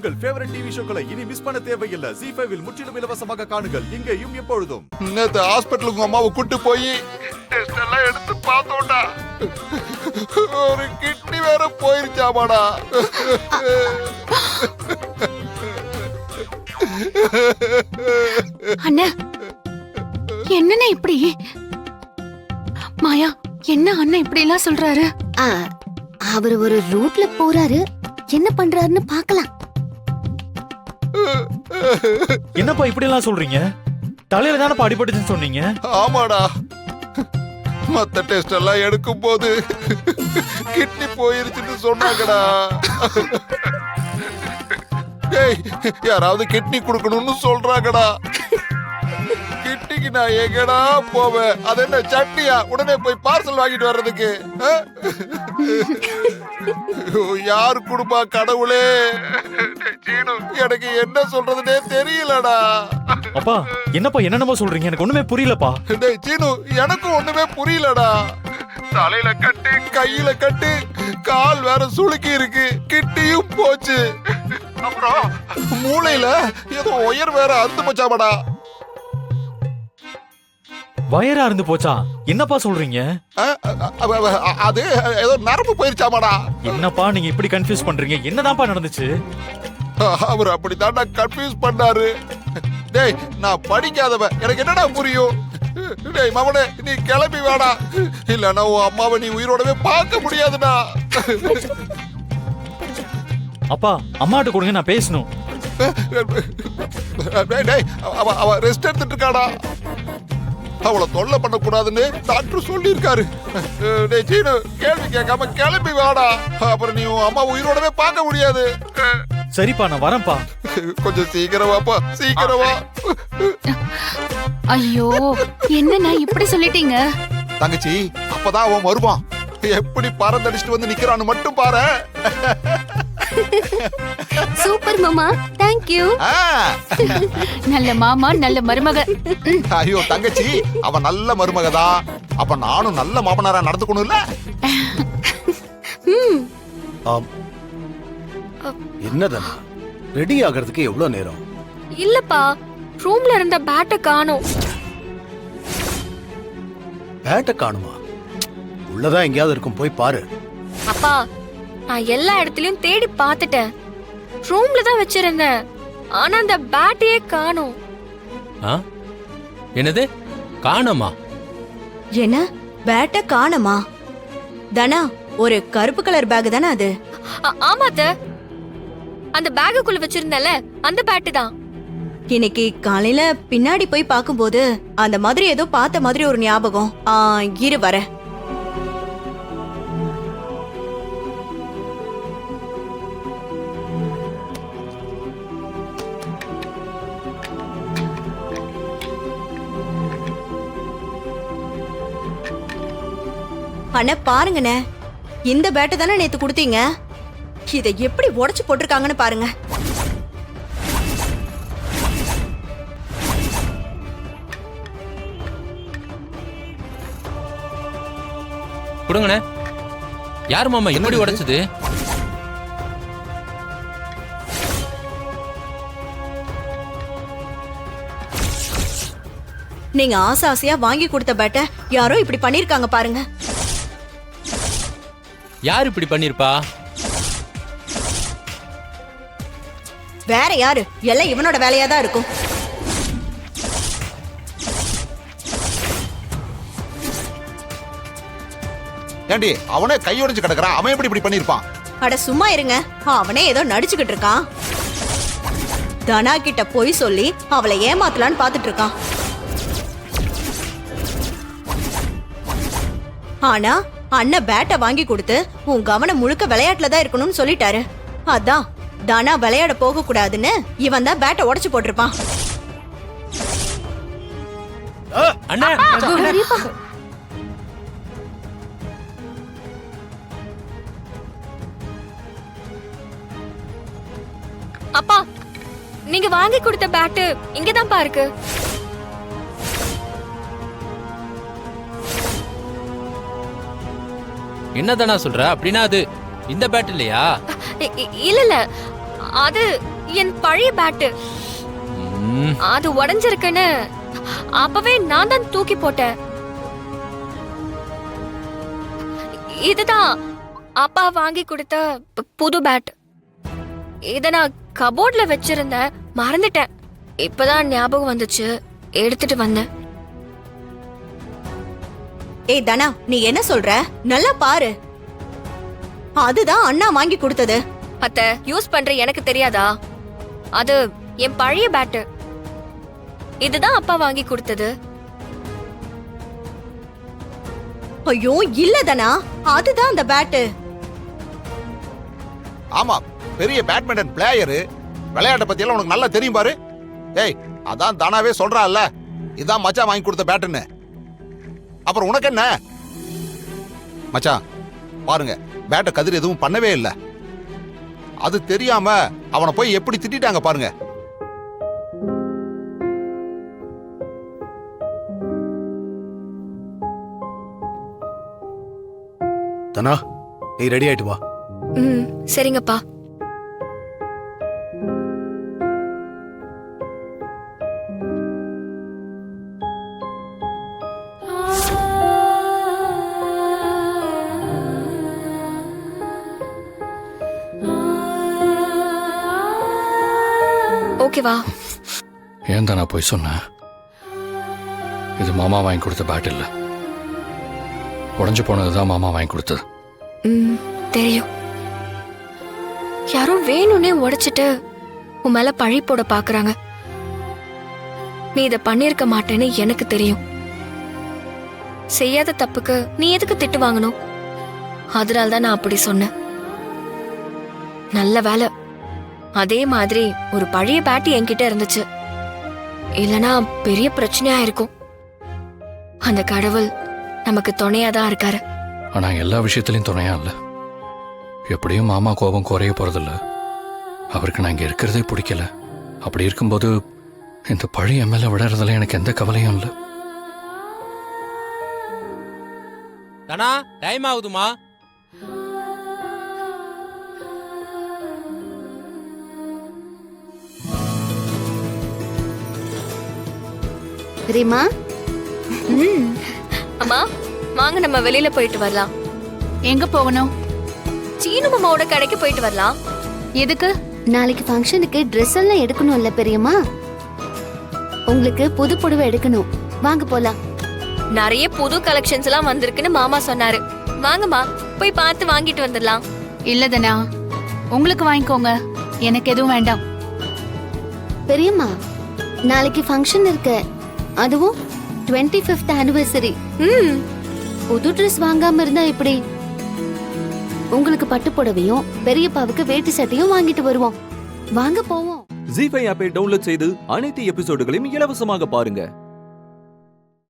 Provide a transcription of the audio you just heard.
உங்கள் favourite TV ஷோக்களை இனி miss பண்ண தேவையில்லை. ZEE5 இல் முற்றிலும் இலவசமாக காணுங்கள். இங்கேயும் எப்பொழுதும். நேத்து ஹாஸ்பிட்டலுக்கு அம்மாவை கூட்டு போய் டெஸ்ட் எல்லாம் எடுத்து பார்த்தோம்டா, ஒரு கிட்னி வேற போயிருச்சாமாடா. அண்ணா என்னண்ணா இப்படி? மாயா என்ன அண்ணன் இப்படி எல்லாம் சொல்றாரு? அவர் ஒரு ரூட்ல போறாரு, என்ன பண்றாருன்னு பார்க்கலாம். என்னப்பா இப்படி எல்லாம் சொல்றீங்க? தலையில தானே அடிபட்டுச்சுன்னு சொன்னீங்க. ஆமாடா, மத்த டெஸ்ட் எல்லாம் எடுக்கும் போது கிட்னி போயிருச்சுன்னு சொன்னாங்கடா. யாராவது கிட்னி கொடுக்கணும்னு சொல்றாங்கடா. கிட்னிக்கு நான் எங்கடா போவேன்? அது என்ன சட்னியா? உடனே போய் பார்சல் வாங்கிட்டு வர்றதுக்கு யாரு குடும்பா கடவுளே? எனக்கு என்ன சொல்றதுனே தெரியலடா. அப்பா என்னப்பா என்னென்னமோ சொல்றீங்க, எனக்கு ஒண்ணுமே புரியலப்பா. டேய் சீனு, எனக்கும் ஒண்ணுமே புரியலடா. தலையில கட்டு, கையில கட்டு, கால் வேற சுளுக்கி இருக்கு, கிட்டியும் போச்சு. அப்புறம் மூளையில ஏதோ ஒயர் வேற அறுத்து போச்சாமடா. வயரா இருந்து போச்சா? என்னப்பா சொல்றீங்க? அது ஏதோ நரம்பு போயிருச்சாமாடா. என்னப்பா நீங்க இப்படி கன்ஃபியூஸ் பண்றீங்க? என்னதான்ப்பா நடந்துச்சு? அவர் அப்படித்தான்டா கன்ஃபியூஸ் பண்ணாரு. டேய் நான் படிக்காதவன், எனக்கு என்னடா புரியும்? டேய் மவனே, நீ கிளம்பி வேடா, இல்லன்னா உன் அம்மாவை நீ உயிரோடவே பார்க்க முடியாதுடா. அப்பா அம்மாட்ட கொடுங்க, நான் பேசணும். டேய் அவ ரெஸ்ட் எடுத்துட்டு இருக்காடா, அவளை தொல்லை பண்ணக்கூடாதுன்னு டாக்டர் சொல்லி இருக்காரு. டேய் சீனு, கேள்வி கேட்காம கிளம்பி வாடா, அப்புறம் நீ உன் அம்மா உயிரோடவே பார்க்க முடியாது. சரிப்பா நான் வரேன்ப்பா. கொஞ்சம் சீக்கிரம் வாப்பா, சீக்கிரம் வா. ஐயோ என்னண்ணா இப்படி சொல்லிட்டீங்க? தங்கச்சி அப்பதான் அவன் வருவான். எப்படி பறந்தடிச்சிட்டு வந்து நிக்கிறான்னு மட்டும் பாரு. சூப்பர் மாமா, தேங்க் யூ. நல்ல மாமா நல்ல மருமக. ஐயோ தங்கச்சி, அவன் நல்ல மருமகதான். அப்ப நானும் நல்ல மாமனாரா நடந்துக்கணும்ல. என்னதா ரெடி ஆகிறதுக்கு எவ்வளவு நேரம்? இல்லப்பா, ரூம்ல இருந்த பேட்டை காணோம். பேட்டை காணுமா? உள்ளதான் எங்கேயாவது இருக்கும், போய் பாரு. அப்பா நான் எல்லா இடத்துலயும் தேடி பார்த்துட்டேன், ரூம்ல தான் வச்சிருந்தேன், ஆனா அந்த பேட்டையே காணோம். என்னது காணோமா? என்ன பேட்டை காணோமா? தனா, ஒரு கருப்பு கலர் பேக் தானே அது? ஆமாத்த, அந்த பேக்குள்ள வச்சிருந்தல அந்த பேட்டு தான். இன்னைக்கு காலையில பின்னாடி போய் பார்க்கும்போது அந்த மாதிரி ஏதோ பார்த்த மாதிரி ஒரு ஞாபகம். இரு வர. அண்ணா பாருங்கண்ணே, இந்த பேட்டை தானே நேத்து கொடுத்தீங்க. இதை எப்படி உடைச்சு போட்டிருக்காங்கன்னு பாருங்க. கொடுங்கண்ணே. யார் மாமா எப்படி உடைச்சது? நீங்க ஆசை ஆசையா வாங்கி கொடுத்த பேட்டை யாரோ இப்படி பண்ணிருக்காங்க பாருங்க. யார் இப்படி பண்ணிருப்பா? வேற யாரு? எல்லாம் இவனோட வேலையா தான் இருக்கும். ஏண்டி அவனே கையோடைச்சு கிடக்குறான், அவன் எப்படி இப்படி பண்ணிருப்பான்? அட சும்மா இருங்க, அவனே ஏதோ நடிச்சுக்கிட்டு இருக்கான். தனா கிட்ட போய் சொல்லி அவளை ஏமாத்தலான்னு பாத்துட்டு இருக்கான். ஆனா அண்ணன் பேட்டை வாங்கி கொடுத்து உன் கவனம் முழுக்க விளையாட்டுல தான் இருக்கணும்னு சொல்லிட்டாரு. அதான் தனா விளையாட போக கூடாதுன்னு இவன் தான் பேட்டை உடைச்சு போட்டிருப்பான். அண்ணா அப்பா, நீங்க வாங்கி கொடுத்த பேட்டு இங்கதான் இருக்கு. என்னதானா சொல்ற? அப்படின்னா அது இந்த பேட் இல்லையா? இல்ல இல்ல, அது என் பழைய பேட்டு. ம், அது உடைஞ்சிருக்குன்னு அப்பவே நான் தான் தூக்கி போட்டேன். இதுதான் அப்பா வாங்கி கொடுத்த புது பேட். இத நான் கபோர்ட்ல வச்சிருந்தேன், மறந்துட்டேன். இப்பதான் ஞாபகம் வந்துச்சு, எடுத்துட்டு வந்தேன். ஏய் தனா, நீ என்ன சொல்ற? நல்லா பாரு. அதுதான் அண்ணா வாங்கி கொடுத்தது. அத்த, யூஸ் பண்ற எனக்கு தெரியாதா? அது என் பழைய பேட்டு. இதுதான் அப்பா வாங்கி கொடுத்தது. ஐயோ இல்ல தனா, அதுதான் அந்த பேட்டு. ஆமா, பெரிய பேட்மிண்டன் பிளேயரு. விளையாட்டை பத்தி எல்லாம் உனக்கு நல்லா தெரியும் பாரு. ஏய், அதான் தானாவே சொல்றான்ல, இதான் மச்சான் வாங்கி கொடுத்த பேட்டுன்னு. அப்புறம் உனக்கு என்ன? மச்சான் பாருங்க, பேட்டை கதிர் எதுவும் பண்ணவே இல்லை. அது தெரியாம அவனை போய் எப்படி திட்டாங்க பாருங்க. தனா, நீ ரெடி ஆயிட்டு வா. ம், சரிங்கப்பா. ஓகேவா? ஏன் தான் நான் போய் சொன்னேன்? இது மாமா வாங்கி கொடுத்த பேட் இல்ல, உடஞ்சு போனதுதான் மாமா வாங்கி கொடுத்தது. ம், தெரியும். யாரோ வேணும்னே உடைச்சிட்டு உன் மேல பழி போட பாக்குறாங்க. நீ இத பண்ணிருக்க மாட்டேன்னு எனக்கு தெரியும். செய்யாத தப்புக்கு நீ எதுக்கு திட்டு வாங்கணும்? அதனால்தான் நான் அப்படி சொன்னேன். நல்ல வேலை, அதே மாதிரி ஒரு பழைய பேட்டி என்கிட்ட இருந்துச்சு. இல்லனா பெரிய பிரச்சனையா இருக்கும். அந்த கடவுள் நமக்கு துணையாதான் இருக்காரு. ஆனா எல்லா விஷயத்திலையும் துணையா இல்ல. எப்படியும் மாமா கோபம் குறைய போறதில்ல. அவருக்கு நான் இங்க இருக்கிறதே பிடிக்கல. அப்படி இருக்கும்போது இந்த பழைய மேல விடுறதுல எனக்கு எந்த கவலையும் இல்லை. தனா, டைம் ஆகுதுமா. ரீமா, அம்மா வாங்க, நம்ம வெளியில போயிட்டு வரலாம். எங்க போகணும்? சீனு மாமாவோட கடைக்கு போயிட்டு வரலாம். எதுக்கு? நாளைக்கு ஃபங்க்ஷனுக்கு ட்ரெஸ் எல்லாம் எடுக்கணும்ல பெரியம்மா. உங்களுக்கு புது புடவை எடுக்கணும். வாங்க போலாம். நிறைய புது கலெக்ஷன்ஸ் எல்லாம் வந்திருக்குன்னு மாமா சொன்னாரு. வாங்கம்மா, போய் பார்த்து வாங்கிட்டு வந்துடலாம். இல்லதனா, உங்களுக்கு வாங்கிக்கோங்க, எனக்கு எதுவும் வேண்டாம். பெரியம்மா, நாளைக்கு ஃபங்க்ஷன் இருக்கு. அதுவும் 25th anniversary. புது ட்ரெஸ் வாங்காம இருந்தா எப்படி? உங்களுக்கு பட்டு புடவையும் பெரியப்பாவுக்கு வேட்டி சட்டையும் வாங்கிட்டு வருவோம். வாங்க போவோம். ஜீ5 ஆப்பை டவுன்லோட் செய்து அனைத்து எபிசோடுகளையும் இலவசமாக பாருங்க.